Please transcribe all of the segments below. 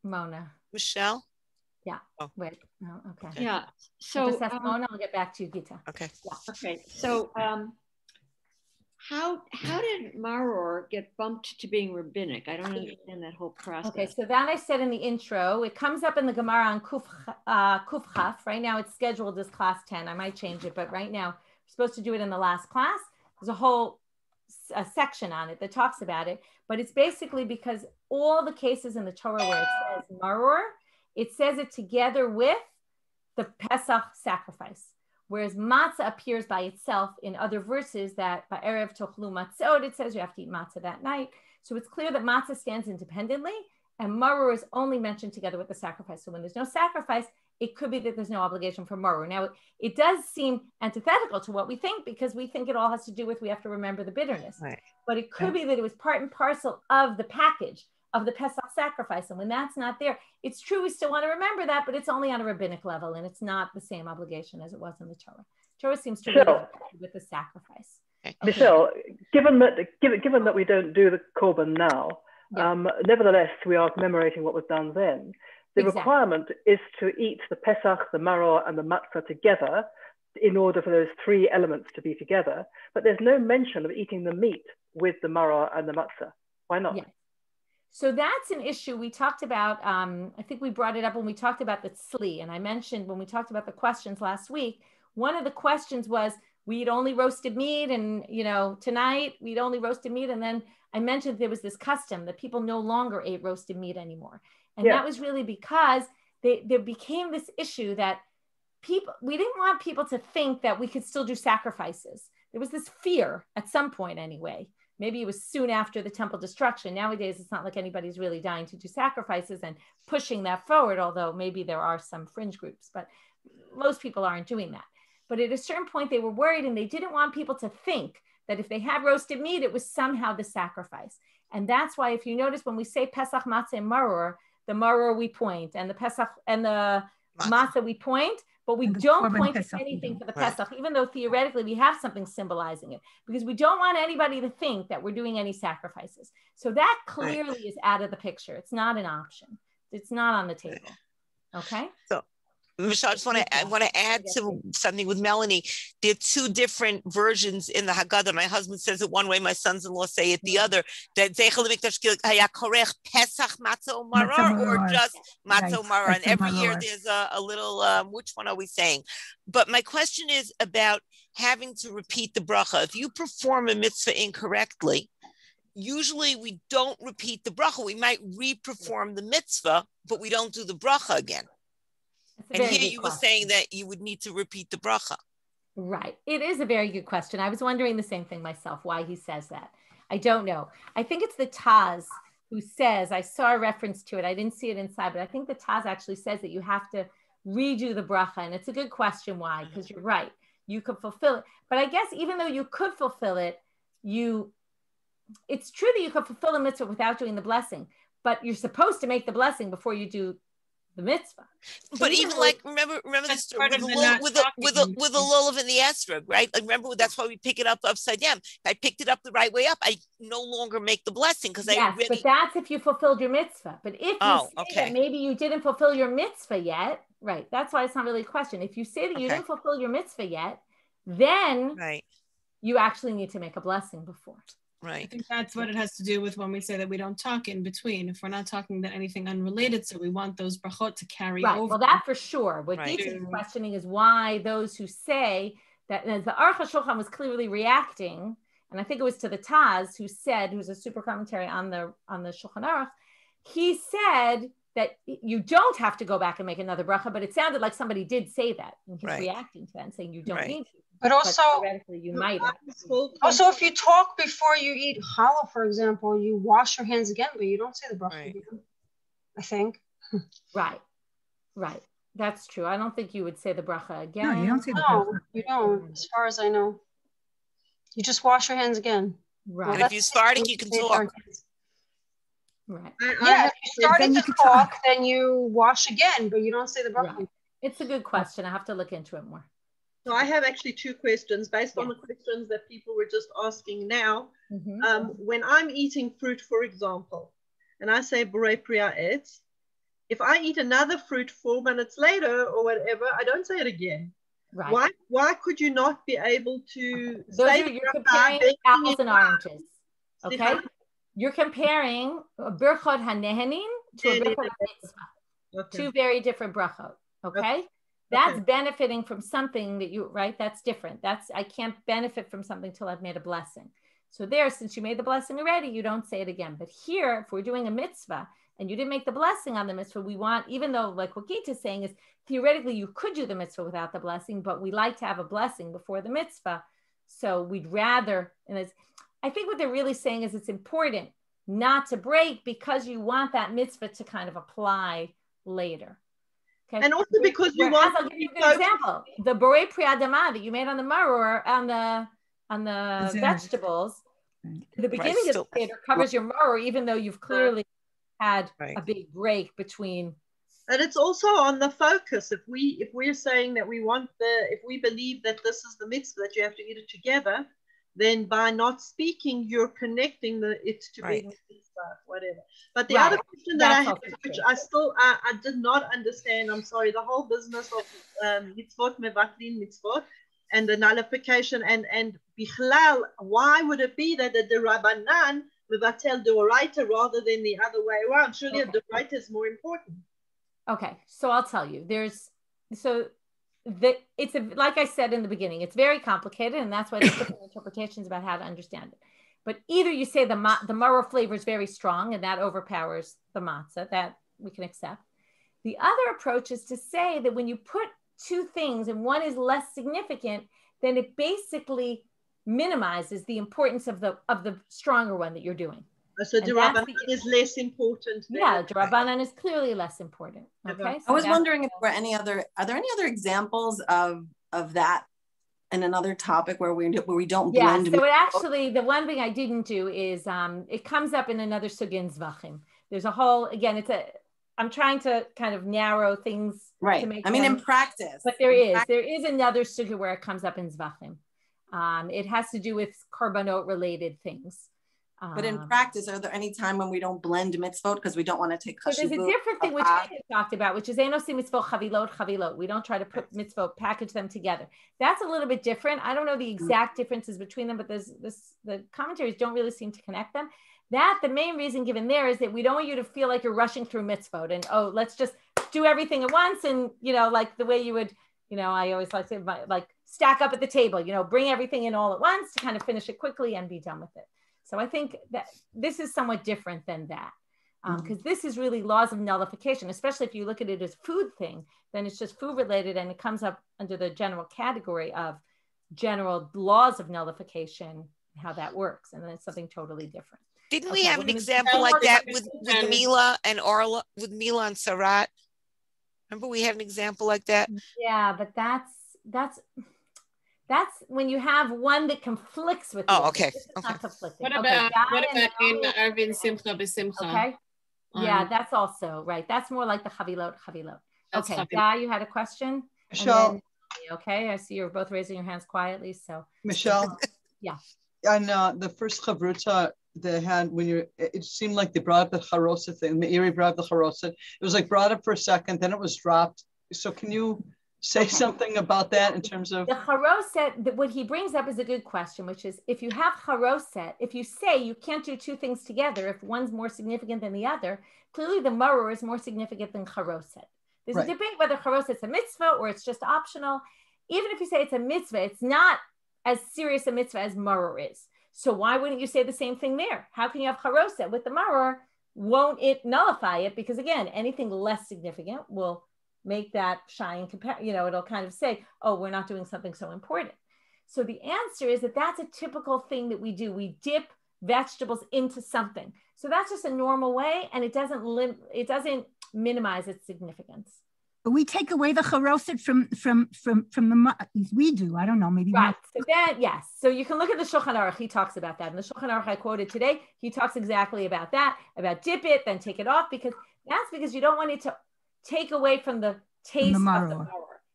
Mona. Michelle? Yeah. Oh. Wait. No. Okay. Yeah. So just ask Mona. I'll get back to you, Gita. Okay. Yeah. Okay. So how did Maror get bumped to being rabbinic? I don't understand that whole process. Okay, so that I said in the intro. It comes up in the Gemara on Kuf Chaf. Right now it's scheduled as class 10. I might change it, but right now we're supposed to do it in the last class. There's a whole section on it that talks about it, but it's basically because all the cases in the Torah where it says Maror, it says it together with the Pesach sacrifice. Whereas matzah appears by itself in other verses that by Erev Tochlu Matzot, it says you have to eat matzah that night. So it's clear that matzah stands independently and maror is only mentioned together with the sacrifice. So when there's no sacrifice, it could be that there's no obligation for maror. Now, it does seem antithetical to what we think because we think it all has to do with we have to remember the bitterness. Right. But it could be that it was part and parcel of the package of the Pesach sacrifice. And when that's not there, it's true we still want to remember that, but it's only on a rabbinic level and it's not the same obligation as it was in the Torah. Torah seems to really with the sacrifice. Okay. Michelle, given that we don't do the korban now, nevertheless we are commemorating what was done then. The requirement is to eat the Pesach, the Maror, and the Matzah together in order for those three elements to be together. But there's no mention of eating the meat with the Maror and the Matzah. Why not? Yes. So that's an issue we talked about. I think we brought it up when we talked about the tzli. And I mentioned when we talked about the questions last week, one of the questions was, we eat only roasted meat and, tonight we'd only roasted meat. And then I mentioned there was this custom that people no longer ate roasted meat anymore. And that was really because there became this issue that we didn't want people to think that we could still do sacrifices. There was this fear at some point anyway. Maybe it was soon after the temple destruction. Nowadays, it's not like anybody's really dying to do sacrifices and pushing that forward, although maybe there are some fringe groups, but most people aren't doing that. But at a certain point, they were worried and they didn't want people to think that if they had roasted meat, it was somehow the sacrifice. And that's why if you notice when we say Pesach, Matzah, and Maror, the Maror we point and the Pesach and the Matzah we point, but we don't point to anything for the Pesach, even though theoretically we have something symbolizing it, because we don't want anybody to think that we're doing any sacrifices. So that clearly is out of the picture. It's not an option. It's not on the table. Okay. So, Michelle, I want to add to something with Melanie. There are two different versions in the Haggadah. My husband says it one way, my sons-in-law say it the other. That Zeichel Mikdash Hayakorech Pesach Matzah Maror or just Matzah Maror. And every year there's a little, which one are we saying? But my question is about having to repeat the bracha. If you perform a mitzvah incorrectly, usually we don't repeat the bracha. We might re-perform the mitzvah, but we don't do the bracha again. And here you were saying that you would need to repeat the bracha. Right. It is a very good question. I was wondering the same thing myself, why he says that. I don't know. I think it's the Taz who says, I saw a reference to it. I didn't see it inside, but I think the Taz actually says that you have to redo the bracha. And it's a good question. Why? Because you're right. You could fulfill it. But I guess even though you could fulfill it, it's true that you could fulfill the mitzvah without doing the blessing, but you're supposed to make the blessing before you do the mitzvah. But even like remember the story with the lulav and the estrog, right? Like remember that's why we pick it up upside down. If I picked it up the right way up, I no longer make the blessing because but that's if you fulfilled your mitzvah. But if you say that maybe you didn't fulfill your mitzvah yet, right? That's why it's not really a question. If you say that you didn't fulfill your mitzvah yet, then you actually need to make a blessing before. Right. I think that's what it has to do with when we say that we don't talk in between. If we're not talking about anything unrelated, so we want those brachot to carry over. Well, that for sure. What Gita is questioning is why those who say that, as the Aruch HaShulchan was clearly reacting, and I think it was to the Taz who said, who's a super commentary on the Shulchan Aruch, he said that you don't have to go back and make another bracha, but it sounded like somebody did say that, and he's reacting to that and saying you don't need to. But also, you might. Also, if you talk before you eat challah, for example, you wash your hands again, but you don't say the bracha again, I think. Right. That's true. I don't think you would say the bracha again. No, you don't say the bracha. No, you don't, as far as I know. You just wash your hands again. Right. And if you started, you can talk. Right. Yeah, if you started to talk, then you wash again, but you don't say the bracha. Right. It's a good question. I have to look into it more. So I have actually two questions based on the questions that people were just asking now. When I'm eating fruit, for example, and I say Borei Priya Et, if I eat another fruit 4 minutes later or whatever, I don't say it again. Right. Why could you not be able to you're comparing apples and oranges. Okay? You're comparing a birchot hanehenin to a birchot mitzvah. Okay. Two very different brachot. Okay? That's benefiting from something that you, right? That's different. I can't benefit from something till I've made a blessing. So there, since you made the blessing already, you don't say it again. But here, if we're doing a mitzvah and you didn't make the blessing on the mitzvah, we want, even though like what Gita is saying is theoretically you could do the mitzvah without the blessing, but we like to have a blessing before the mitzvah. So we'd rather, and I think what they're really saying is it's important not to break because you want that mitzvah to kind of apply later. Okay. And also because you want. I'll give you a good example. The borei pri adama that you made on the maror on the vegetables. The beginning of the Seder covers your maror, even though you've clearly had a big break between. And it's also on the focus. If we're saying that if we believe that this is the mitzvah that you have to eat it together, then by not speaking, you're connecting it to being mitzvah, whatever. But the other question that I have, which I did not understand, I'm sorry, the whole business of mitzvot mevatlin mitzvot and the nullification and bichlal, why would it be that the Rabbanan mevatel doraita rather than the other way around? Surely a doraita is more important. Okay, so I'll tell you. It's like I said in the beginning, it's very complicated, and that's why there's different interpretations about how to understand it. But either you say the maror flavor is very strong, and that overpowers the matzah, that we can accept. The other approach is to say that when you put two things and one is less significant, then it basically minimizes the importance of the stronger one that you're doing. So the Rabbanan is less important. The Rabbanan is clearly less important. Okay. I was wondering if there were are there any other examples of that in another topic where we don't blend? So it actually, the one thing I didn't do is it comes up in another sugya in Zvachim. There's a whole, again, I'm trying to kind of narrow things. Right. To make in practice. But there is another sugya where it comes up in Zvachim. It has to do with korbanot related things. But in practice, are there any time when we don't blend mitzvot because we don't want to take chashivut? So there's a different thing which we talked about, which is enosi mitzvot chavilot. We don't try to put mitzvot, package them together. That's a little bit different. I don't know the exact differences between them, but the commentaries don't really seem to connect them. The main reason given there is that we don't want you to feel like you're rushing through mitzvot and let's just do everything at once and like the way you would, I always like to like stack up at the table, bring everything in all at once to kind of finish it quickly and be done with it. So I think that this is somewhat different than that because this is really laws of nullification, especially if you look at it as food thing, then it's just food related and it comes up under the general category of general laws of nullification and how that works. And then it's something totally different. Didn't we have an example like that with Mila and Orla, with Mila and Sarat? Remember we had an example like that? Yeah, but that's when you have one that conflicts with the other. Okay. Not conflicting. What about in Arvin Simcha B'Simcha? Okay. Yeah, that's also right. That's more like the chavilot. Okay. Yeah, you had a question? Michelle. Okay, I see you're both raising your hands quietly. So Michelle. Yeah. And the first chavruta they had it seemed like they brought up the charoset thing. Meiri brought up the charoset. It was like brought up for a second, then it was dropped. So can you say something about that in terms of the charoset? What he brings up is a good question, which is if you have charoset, if you say you can't do two things together, if one's more significant than the other, clearly the maror is more significant than charoset. There's a debate whether charoset is a mitzvah or it's just optional. Even if you say it's a mitzvah, it's not as serious a mitzvah as maror is. So why wouldn't you say the same thing there? How can you have charoset with the maror? Won't it nullify it? Because again, anything less significant will make that shine, it'll kind of say, oh, we're not doing something so important. So the answer is that that's a typical thing that we do. We dip vegetables into something. So that's just a normal way, and it doesn't minimize its significance. But we take away the charoset from the, at least we do. I don't know, maybe. Right. So then, yes. So you can look at the Shulchan Aruch. He talks about that. And the Shulchan Aruch I quoted today, he talks exactly about that, about dip it, then take it off, because you don't want it to take away from the taste of the maror.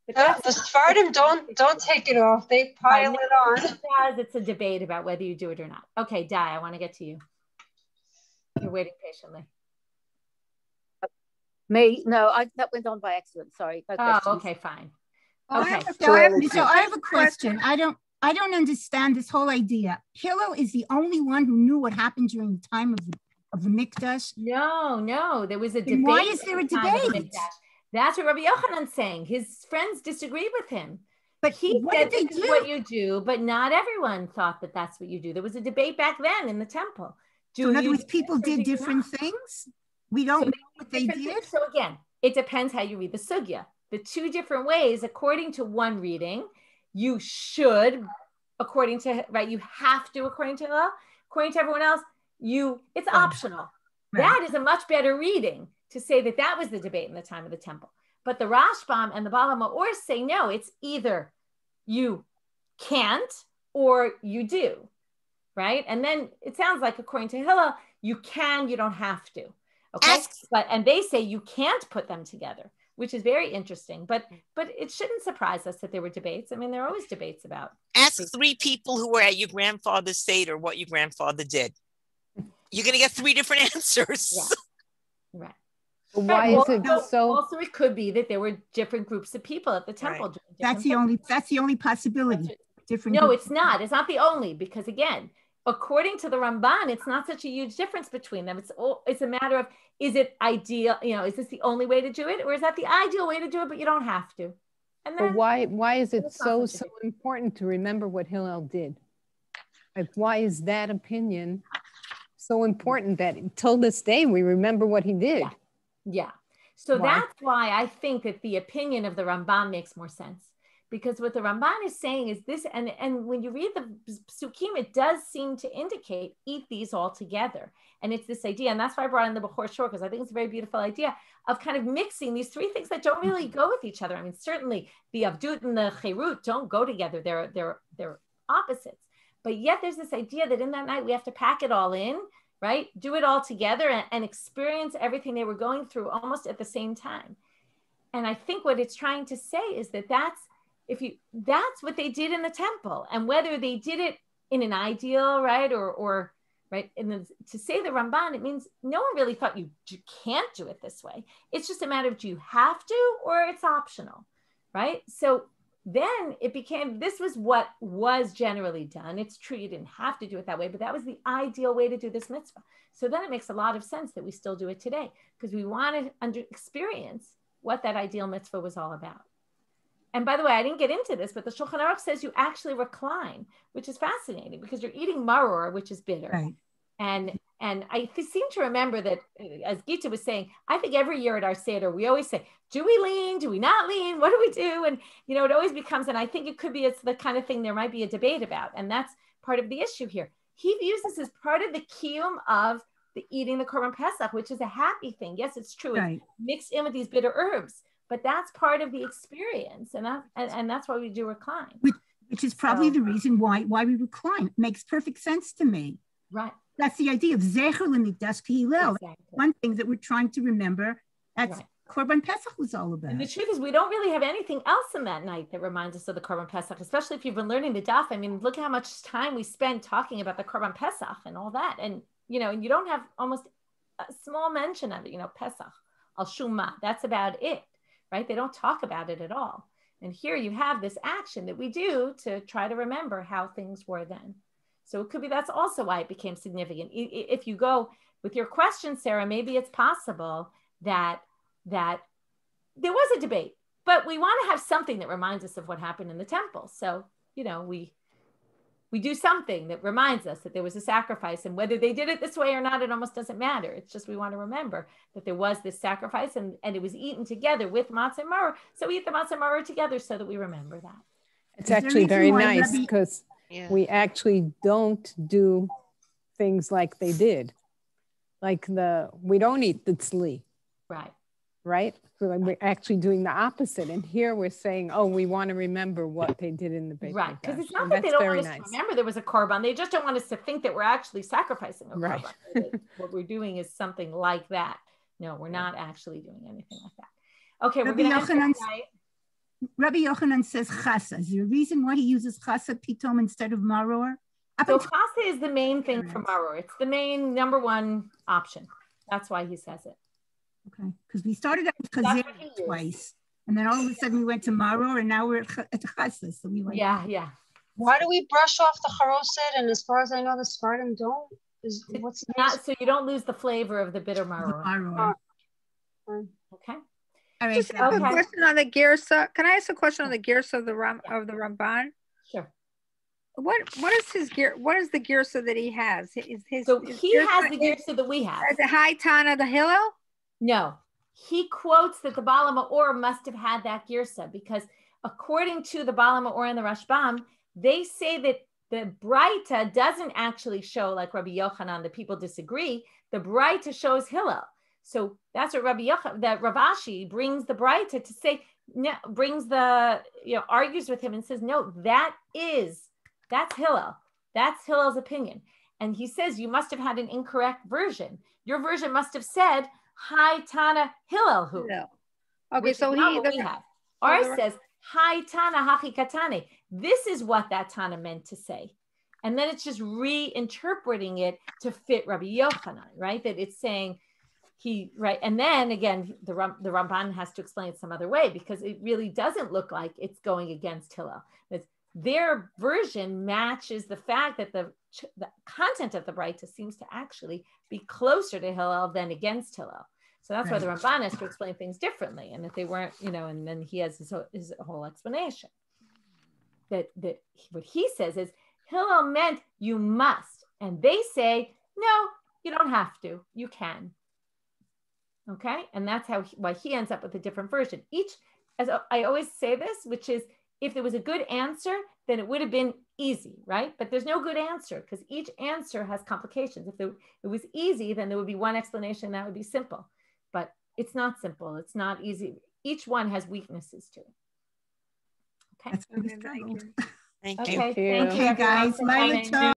The Sephardim don't take it off. They pile it on. It's a debate about whether you do it or not. Okay, Dai, I want to get to you. You're waiting patiently. That went on by accident. Sorry. No questions. Okay, fine. Okay. So I have a question. I don't understand this whole idea. Hillel is the only one who knew what happened during the time of the Mikdash. No, there was a debate. Why is there a debate? That's what Rabbi Yochanan's saying. His friends disagreed with him. But he what said did they this is do? what you do, but not everyone thought that that's what you do. There was a debate back then in the temple. So in other words, people did different things? We don't know what they did? So again, it depends how you read the sugya. The two different ways, according to one reading, you should, according to, right, you have to, according to Hillel. According to everyone else, it's optional. Right. That is a much better reading to say that that was the debate in the time of the temple. But the Rashbam and the Baal HaMaor say, no, it's either you can't or you do, right? And then it sounds like, according to Hillel, you can, you don't have to, okay? And they say you can't put them together, which is very interesting. But it shouldn't surprise us that there were debates. I mean, there are always debates about. Ask 3 people who were at your grandfather's Seder what your grandfather did. You're going to get 3 different answers. Yeah. Right. Why is it so? Also, it could be that there were different groups of people at the temple. Right. That's the only possibility. No, it's not. It's not the only, because again, according to the Ramban, it's not such a huge difference between them. It's a matter of, is it ideal? Is this the only way to do it, or is that the ideal way to do it? But you don't have to. And then, but why is it so important to remember what Hillel did? Like, why is that opinion so important that till this day we remember what he did? Yeah. So that's why I think that the opinion of the Ramban makes more sense, because what the Ramban is saying is this, and when you read the Psukim, it does seem to indicate eat these all together. And it's this idea, and that's why I brought in the Bechor Shor, because I think it's a very beautiful idea of kind of mixing these 3 things that don't really go with each other. I mean, certainly the Avdut and the Cherut don't go together. They're opposites. But yet there's this idea that in that night we have to pack it all in, right? Do it all together and experience everything they were going through almost at the same time. And I think what it's trying to say is that that's what they did in the temple, and whether they did it in an ideal, right, or right, and to say the Ramban, it means no one really thought you can't do it this way. It's just a matter of, do you have to, or it's optional, right? So then it became, this was what was generally done. It's true, you didn't have to do it that way, but that was the ideal way to do this mitzvah. So then it makes a lot of sense that we still do it today, because we want to experience what that ideal mitzvah was all about. And by the way, I didn't get into this, but the Shulchan Aruch says you actually recline, which is fascinating because you're eating maror, which is bitter. Right. And I seem to remember that, as Gita was saying, I think every year at our Seder, we always say, do we lean? Do we not lean? What do we do? And, it always becomes, and I think it could be, it's the kind of thing there might be a debate about. And that's part of the issue here. He views this as part of the kiyum of the eating the Korban Pesach, which is a happy thing. Yes, it's true. Right. It's mixed in with these bitter herbs, but that's part of the experience. And that's why we do recline. Which is probably the reason why we recline. It makes perfect sense to me. Right. That's the idea of Zecher L'Mikdash K'Hillel. One thing that we're trying to remember, that's Korban Pesach was all about. And the truth is, we don't really have anything else in that night that reminds us of the Korban Pesach, especially if you've been learning the daf. I mean, look how much time we spend talking about the Korban Pesach and all that. And, and you don't have almost a small mention of it, Pesach, Al Shuma, that's about it, right? They don't talk about it at all. And here you have this action that we do to try to remember how things were then. So it could be that's also why it became significant. If you go with your question, Sarah, maybe it's possible that there was a debate, but we want to have something that reminds us of what happened in the temple. So, we do something that reminds us that there was a sacrifice, and whether they did it this way or not, it almost doesn't matter. It's just we want to remember that there was this sacrifice and it was eaten together with Matza and Maror. So we eat the Matza and Maror together so that we remember that. It's actually very nice because we actually don't do things like they did. Like we don't eat the tzli. Right? So we're actually doing the opposite. And here we're saying, we want to remember what they did in the Beit Mikdash. Right, because it's not that they don't want us to remember there was a korban. They just don't want us to think that we're actually sacrificing a korban. What we're doing is something like that. No, we're not actually doing anything like that. Okay, we're going to Rabbi Yochanan says chasa. Is there a reason why he uses chasa pitom instead of maror? So chasa is the main thing for maror. It's the main number one option. That's why he says it. Okay, because we started out with Chazir twice, and then all of a sudden we went to Maror, and now we're at Chassis. So we went. Yeah. Why do we brush off the charoset? And as far as I know, the Sfardim don't. What's not so you don't lose the flavor of the bitter maror. Okay. Just a question on the girsa. Can I ask a question on the girsa of the Ramban? Sure. What is his gear? What is the girsa that he has? He has the girsa that we have. The high Tana, the Hillel? No, he quotes that the Bala Ma'or must have had that girsa because according to the Bala Ma'or and the Rashbam, they say that the Braita doesn't actually show like Rabbi Yochanan. The people disagree. The Braita shows Hillel. So that's what that Rav Ashi brings the Braita to say, no, argues with him and says, no, that's Hillel. That's Hillel's opinion. And he says, you must have had an incorrect version. Your version must have said, Hi Tana Hillel who. Okay, so Ours says, Hi Tana Hachi Katane. This is what that Tana meant to say. And then it's just reinterpreting it to fit Rabbi Yochanan, right? That it's saying, and then again, the Ramban has to explain it some other way because it really doesn't look like it's going against Hillel. Their version matches the fact that the content of the Braita seems to actually be closer to Hillel than against Hillel. So that's why the Ramban has to explain things differently, and that they weren't, and then he has his whole explanation. That what he says is Hillel meant you must, and they say no, you don't have to, you can. Okay, and that's why he ends up with a different version. As I always say this, which is if there was a good answer, then it would have been easy, right? But there's no good answer because each answer has complications. If it was easy, then there would be one explanation that would be simple. But it's not simple. It's not easy. Each one has weaknesses to it. Okay. That's very struggled. Thank you. Okay, thank you guys.